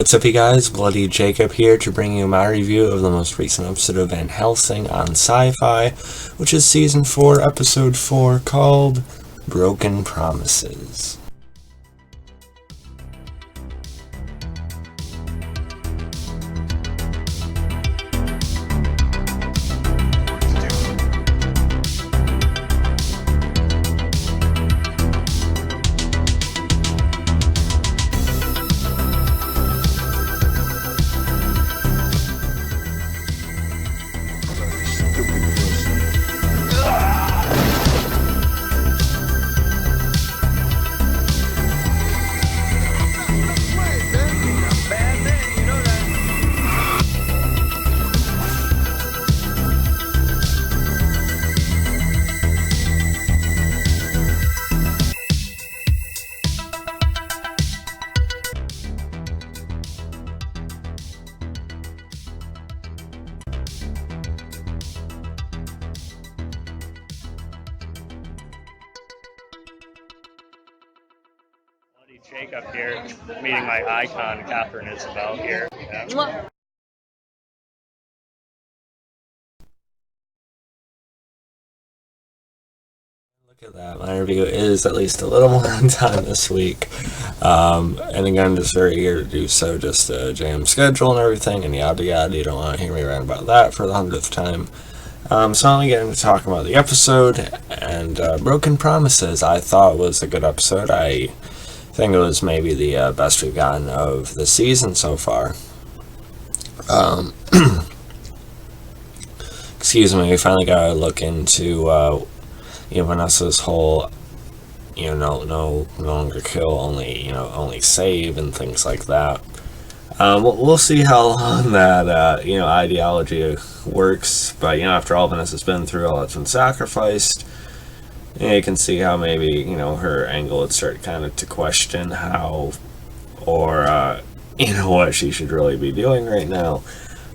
What's up, you guys? Bloody Jacob here to bring you my review of the most recent episode of Van Helsing on Syfy, which is Season 4, Episode 4, called Broken Promises. Jacob here, meeting my icon, Catherine Isabel here. Yeah. Look at that, my review is at least a little more on time this week. And again, just very eager to do so, just jam schedule and everything, and yada yada. You don't want to hear me rant about that for the 100th time. So I'm going to get into talking about the episode, and Broken Promises I thought was a good episode. I think it was maybe the best we've gotten of the season so far. Excuse me, we finally got to look into Vanessa's whole, no longer kill, only save and things like that. We'll see how long that ideology works. But after all Vanessa's been through, all that's been sacrificed. You can see how maybe, her angle would start kind of to question how, or, what she should really be doing right now.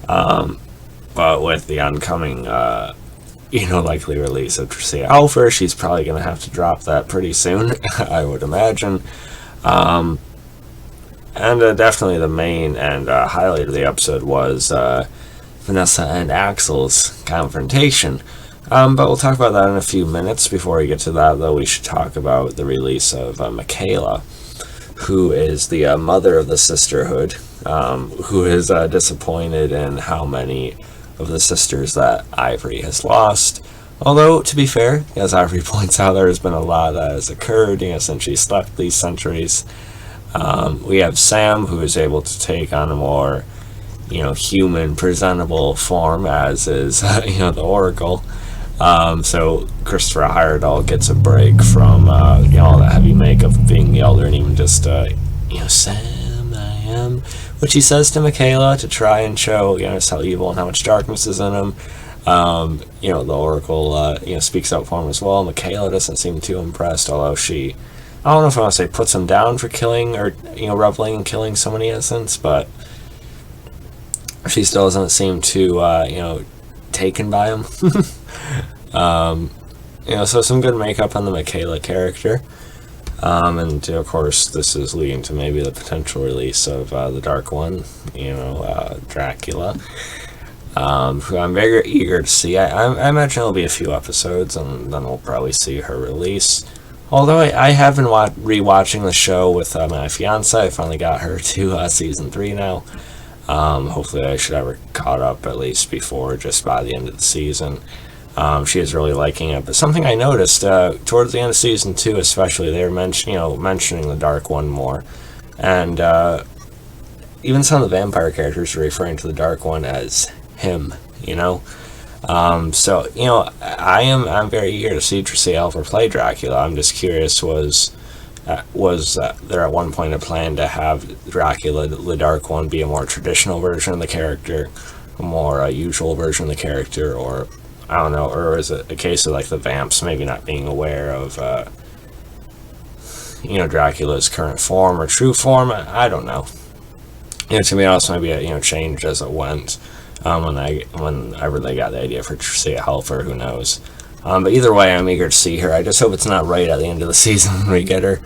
But with the oncoming, likely release of Tricia Alpha, she's probably going to have to drop that pretty soon, I would imagine. And definitely the main and highlight of the episode was Vanessa and Axel's confrontation. But we'll talk about that in a few minutes. Before we get to that, though, we should talk about the release of Michaela, who is the mother of the sisterhood, who is disappointed in how many of the sisters that Ivory has lost. Although, to be fair, as Ivory points out, there has been a lot that has occurred since she slept these centuries. We have Sam, who is able to take on a more human, presentable form, as is the Oracle. So Christopher Heyerdahl gets a break from all that heavy makeup of being the Elder, and even just Sam, I am, which he says to Michaela to try and show just how evil and how much darkness is in him. The Oracle speaks out for him as well. Michaela doesn't seem too impressed, although she, I don't know if I want to say puts him down for killing or reveling and killing so many innocents, but she still doesn't seem too taken by him. So some good makeup on the Michaela character. And of course, this is leading to maybe the potential release of the Dark One, Dracula, who I'm very eager to see. I imagine it'll be a few episodes, and then we'll probably see her release. Although I have been rewatching the show with my fiance. I finally got her to season 3 now. Hopefully I should have her caught up at least just by the end of the season. She is really liking it. But something I noticed towards the end of season 2 especially, they were mentioning the Dark One more. And even some of the vampire characters are referring to the Dark One as him, I'm very eager to see Tricia Alpha play Dracula. I'm just curious, was there at one point a plan to have Dracula, the Dark One, be a more traditional version of the character, a more usual version of the character, or I don't know, or is it a case of the vamps maybe not being aware of Dracula's current form or true form? I don't know. To me, also maybe it changed as it went. When I really got the idea for Tricia Helfer, who knows? But either way, I'm eager to see her. I just hope it's not right at the end of the season when we get her.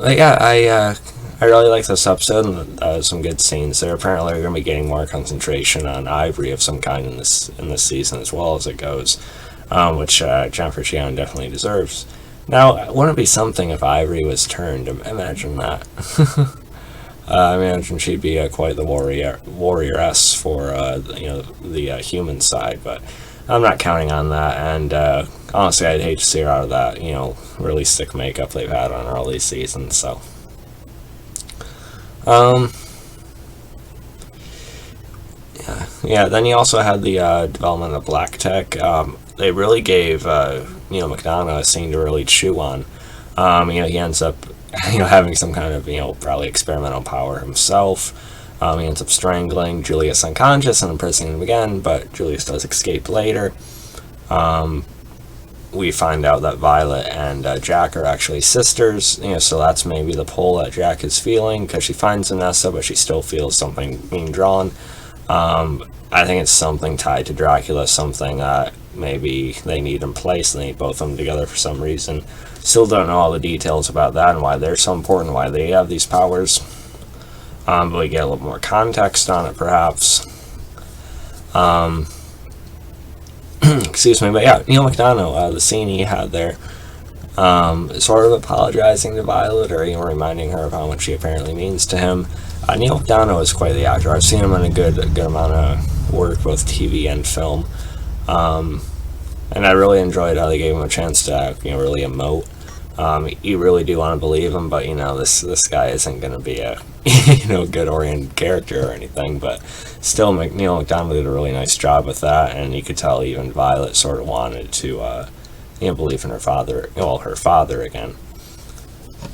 But yeah, I really like this episode, and some good scenes there. Apparently, we're going to be getting more concentration on Ivory of some kind in this season as well as it goes, which Jennifer Cheon definitely deserves. Now, wouldn't it be something if Ivory was turned? Imagine that. I imagine she'd be quite the warrioress for the human side, but I'm not counting on that. And honestly, I'd hate to see her out of that really sick makeup they've had on her all these seasons. So, yeah. Then you also had the development of Black Tech. They really gave McDonough a scene to really chew on. He ends up having some kind of probably experimental power himself. He ends up strangling Julius unconscious and imprisoning him again, but Julius does escape later. We find out that Violet and Jack are actually sisters, so that's maybe the pull that Jack is feeling, because she finds Vanessa, but she still feels something being drawn. I think it's something tied to Dracula, something that maybe they need in place, and they need both of them together for some reason. Still don't know all the details about that and why they're so important, why they have these powers. But we get a little more context on it, perhaps. Excuse me, but yeah, Neil McDonough, the scene he had there, sort of apologizing to Violet, or reminding her of how much she apparently means to him. Neil McDonough is quite the actor. I've seen him in a good amount of work, both TV and film, and I really enjoyed how they gave him a chance to really emote. You really do want to believe him, but this guy isn't going to be a good oriented character or anything. But still, Neil McDonough did a really nice job with that, and you could tell even Violet sort of wanted to believe in her father again.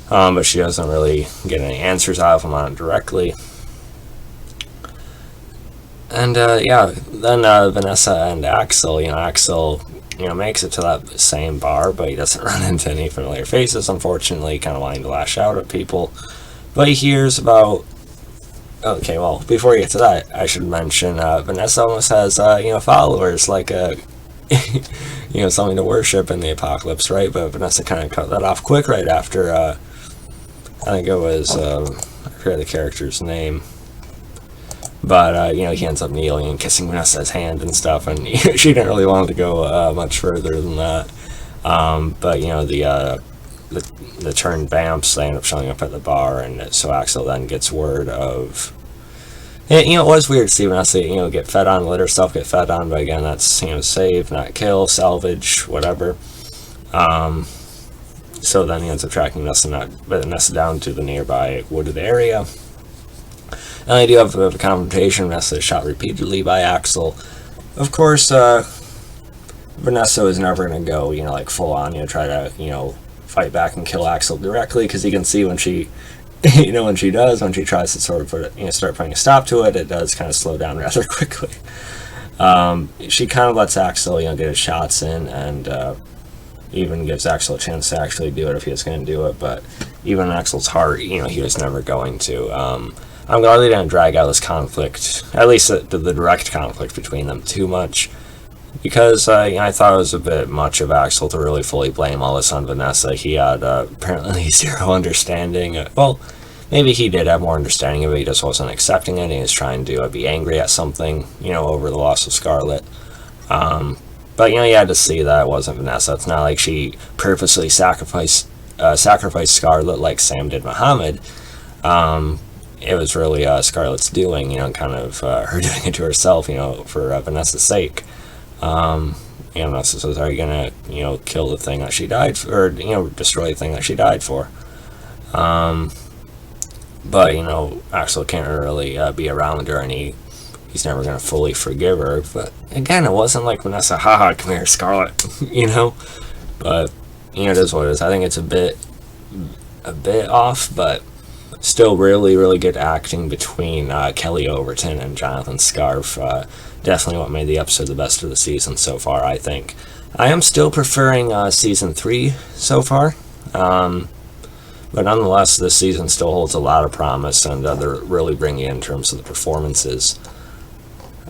But she doesn't really get any answers out of him on it directly. And then Vanessa and Axel. Axel makes it to that same bar, but he doesn't run into any familiar faces, unfortunately, kind of wanting to lash out at people. But he hears about... Okay, well, before we get to that, I should mention Vanessa almost has, followers, like something to worship in the apocalypse, right? But Vanessa kind of cut that off quick right after, I think it was, I forget the character's name. But, he ends up kneeling and kissing Vanessa's hand and stuff, and she didn't really want to go much further than that. But, the turned vamps, they end up showing up at the bar, and so Axel then gets word of... It was weird to see Vanessa, get fed on, let herself get fed on, but again, that's, save, not kill, salvage, whatever. So then he ends up tracking Vanessa down to the nearby wooded area. And they do have a bit of a confrontation. Vanessa is shot repeatedly by Axel. Of course, Vanessa is never going to go, full on, try to, fight back and kill Axel directly, because you can see when she, when she tries to sort of start putting a stop to it, it does kind of slow down rather quickly. She kind of lets Axel, get his shots in, and even gives Axel a chance to actually do it if he was going to do it, but even in Axel's heart, he was never going to. I'm glad they didn't drag out this conflict, at least the direct conflict between them, too much, because I thought it was a bit much of Axel to really fully blame all this on Vanessa. He had apparently zero understanding. Well, maybe he did have more understanding of it, he just wasn't accepting it, and he was trying to be angry at something, over the loss of Scarlet. But, you had to see that it wasn't Vanessa. It's not like she purposely sacrificed Scarlet like Sam did Muhammad. It was really Scarlet's doing, kind of her doing it to herself, for Vanessa's sake. Vanessa says, are you going to, kill the thing that she died for, or, destroy the thing that she died for? But, Axel can't really be around her, and he's never going to fully forgive her. But, again, it wasn't like Vanessa, haha, come here, Scarlet, But, it is what it is. I think it's a bit off, but still really, really good acting between Kelly Overton and Jonathan Scarf. Definitely what made the episode the best of the season so far, I think. I am still preferring Season 3 so far. But nonetheless, this season still holds a lot of promise, and they're really bringing in terms of the performances.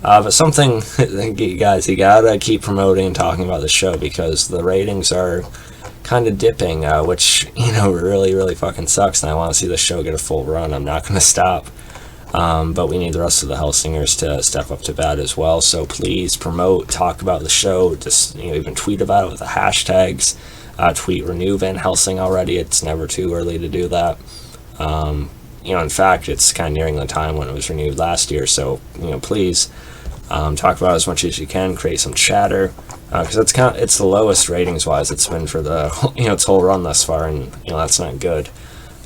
But something, guys, you gotta keep promoting and talking about the show, because the ratings are kind of dipping, which, really, really fucking sucks, and I want to see the show get a full run. I'm not going to stop. But we need the rest of the Helsingers to step up to bat as well. So please promote, talk about the show, just even tweet about it with the hashtags. Tweet Renew Van Helsing already. It's never too early to do that. In fact, it's kind of nearing the time when it was renewed last year. So please talk about it as much as you can. Create some chatter, because it's the lowest ratings wise it's been for the its whole run thus far, and that's not good.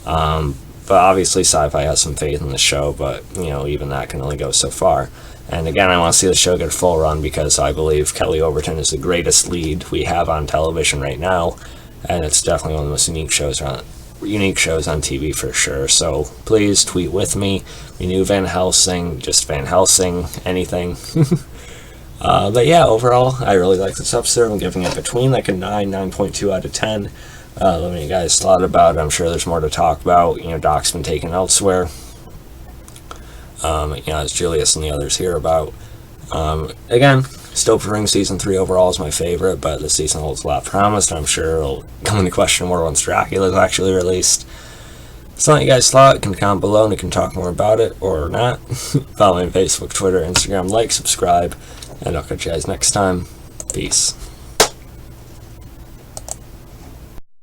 But obviously Syfy has some faith in the show, but even that can only go so far. And again, I want to see the show get a full run, because I believe Kelly Overton is the greatest lead we have on television right now, and it's definitely one of the most unique shows on TV for sure. So please tweet with me. Renew Van Helsing, just Van Helsing, anything. But yeah, overall, I really like this episode. I'm giving it between like a 9.2 out of 10. Let me know you guys thought about it. I'm sure there's more to talk about. Doc's been taken elsewhere. As Julius and the others hear about. Again, still preferring season 3 overall is my favorite, but the season holds a lot of promise, and I'm sure it'll come into question more once Dracula is actually released. So let you guys thought. You can comment below and you can talk more about it or not. Follow me on Facebook, Twitter, Instagram, like, subscribe, and I'll catch you guys next time. Peace.